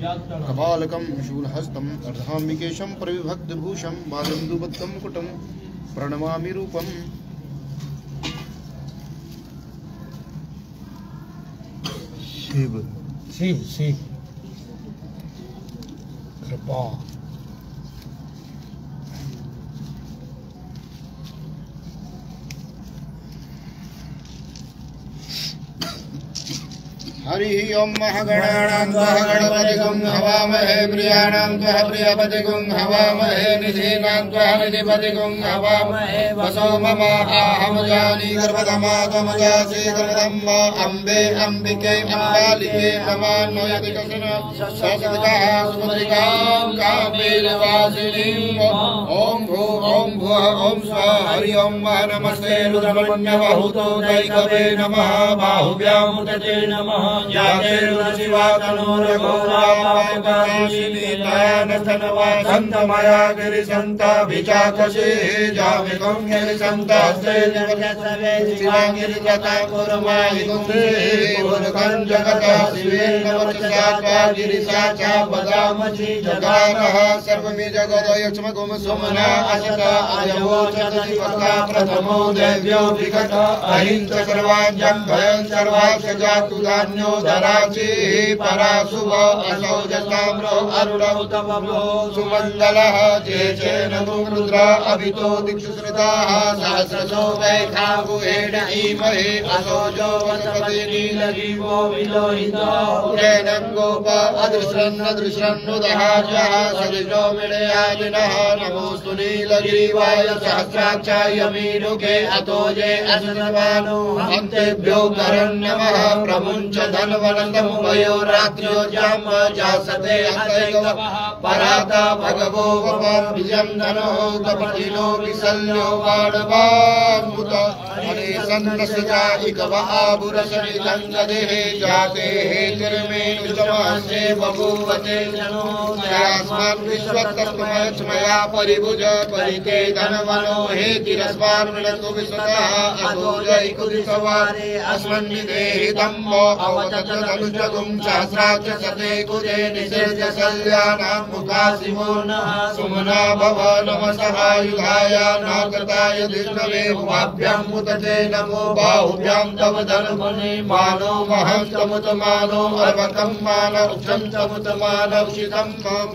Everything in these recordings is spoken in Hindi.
व्यात्तलं कपालकं शूलहस्तं अर्धाम्बिकेशं प्रविभक्तभूषं बालेन्दुबद्धं मुकुटं प्रणमामि रूपम्। शिव कृपा हरि ओम महगणानां त्वः गणपतिगुं हवामहे प्रियाणां त्वः प्रियपतिगुं हवामहे निधीनां त्वः निधिपतिगुं हवामहे वसो मम आहमजानि गर्भतमा त्वमजासि गर्भतम्मा अम्बे अम्बिके अम्बालिके नमान्वयति कसन ससदकाः सुमदिकां कामेलवासिनीं ओम भुवः ओम स्वाहा हरि ओम नमस्ते रुद्रमण्यवहुतो दैकवे नमः बाहुभ्यां मुदते नमः शिवा तनोरघोरामया गिरिशंत विचाकशी जामिकं गिरिशंत जगत गिरिशा बदामची जगारः सर्वमी जगदयक्ष्मगुम सुमना अशत अयवोचति प्रथमो दैव्यो विगत अहिंस सर्वाज्यं भयं सर्वाक्षजातु धान्यो धराची पराशुभ असौजसाम्रो अरुणौतमो सुमंगलः चेचेन रुद्र अभितो दिक्षुश्रिताः सहस्रशो वैखागुहेण ईमहे असौजो वनस्पति नीलजीवो विलोहितो उरेणं गोप अदृश्रन्नदृश्रन्नुदहाजः सदिशो मिळयाजिनः नमोऽस्तु नीलगिरिवाय सहस्राक्षाय मीनुके अतोजे असनवानो अन्तेभ्यो करन्नमः प्रमुञ्च धनवनन्दं वयो रात्र्यो जाम जासते हतैव पराता भगवो वपाभिजं धनो तपतिनो विसल्यो वाडवामुत हरे सन्नसजा इकव आभुरसरि गङ्गदेः जाते हे तिर्मेणुजमहस्ते बभूवते जनो अस्मान् विश्वतत्त्वमयच्छमया परिभुज परिते धनवनो हे तिरस्मान् मिलतु विश्वतः अतो जयकुदिसवारे अस्मन्निदेहितं अवततनुजगुं सहस्राक्ष सते कुजे निसृज्य सल्यानां मुखासिमो नः सुमना भव नमः आयुधाय नागताय दिष्णवे उभाभ्यां मुदते नमो बाहुभ्यां तव धनुमने मानो महं तमुतमानो अर्वकं मानवक्षं तमुतमानवशितं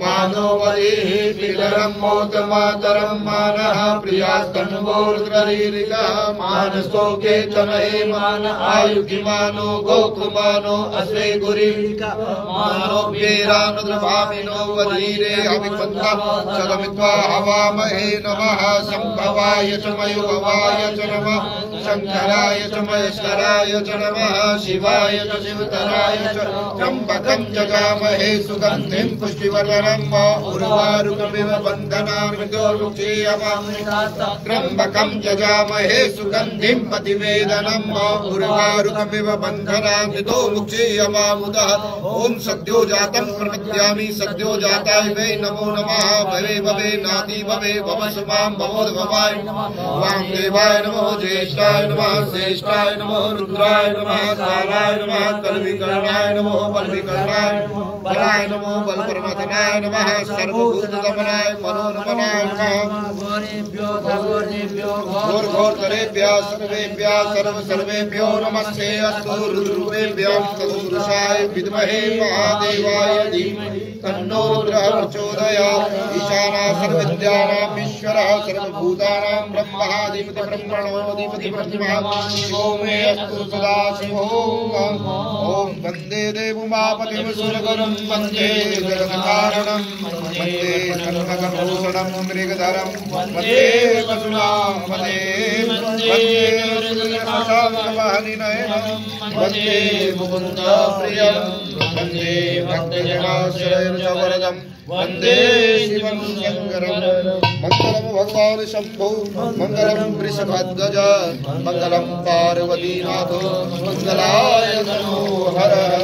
मानो वरीः पितरं मोतमातरं मानः प्रियास्तन्वोर्द्ररीरिकः मानसोके तनहे मान आयुगिमानो गोकुमानो अस्वे गुरीका मानो वीरानुद्रभामिनो वधीरे अभिपन्था चलमित्वा हवामहे नमः संभवाय च मयुभवाय च नमः शंकराय च महेश्वराय च नमः शिवाय च शिवतराय च त्र्यम्बकं जगामहे सुगन्धिं पुष्टिवर्धनम् उर्वारुकमिव बन्धनान्वितोरुक्षीयमामृतात् त्र्यम्बकं जगामहे सुगन्धिं प्रतिवेदनम् उर्वारुकमिव बन्धनान्वितो मुक्षीयमामुदः ओम सद्यो जातं प्रपद्यामि सद्यो जाताय वै नमो नमः भवे भवे नाति भवे भवसुमां भवोद भवाय वामदेवाय नमो ज्येष्ठाय नमः श्रेष्ठाय नमो रुद्राय नमः कालाय नमः कलविकरणाय नमो बलविकरणाय नमो बलाय नमो बलपरमथनाय नमः सर्वभूतदमनाय मनोनमनाय नमः घोरेभ्यो घोरघोरतरेभ्यः सर्वेभ्यः सर्वेभ्यो नमस्ते अस्तु रुद्ररूपेभ्यः तदुरुषाय विद्महे महादेवाय धीमहि तन्नो रुद्रः प्रचोदयात् ईशानः सर्वविद्यानाम् ईश्वरः सर्वभूतानां ब्रह्मः धीमहि ब्रह्मणो धीमहि प्रतिमः शिवो मे अस्तु सदाशिवो ओम वन्दे देवोमापतिं सुरगुरुं वन्दे जगत्कारणं वन्दे सर्वभूषणं मृगधरं वन्दे वसुनां वन्दे वन्दे मुकुन्दप्रियं वन्दे भक्तजनाश्रयवरदं वन्दे शिवं शङ्करं मङ्गलं भगवान् शम्भो मङ्गलं वृषभध्वज मङ्गलं पार्वतीनाथो मङ्गलाय तनो हरः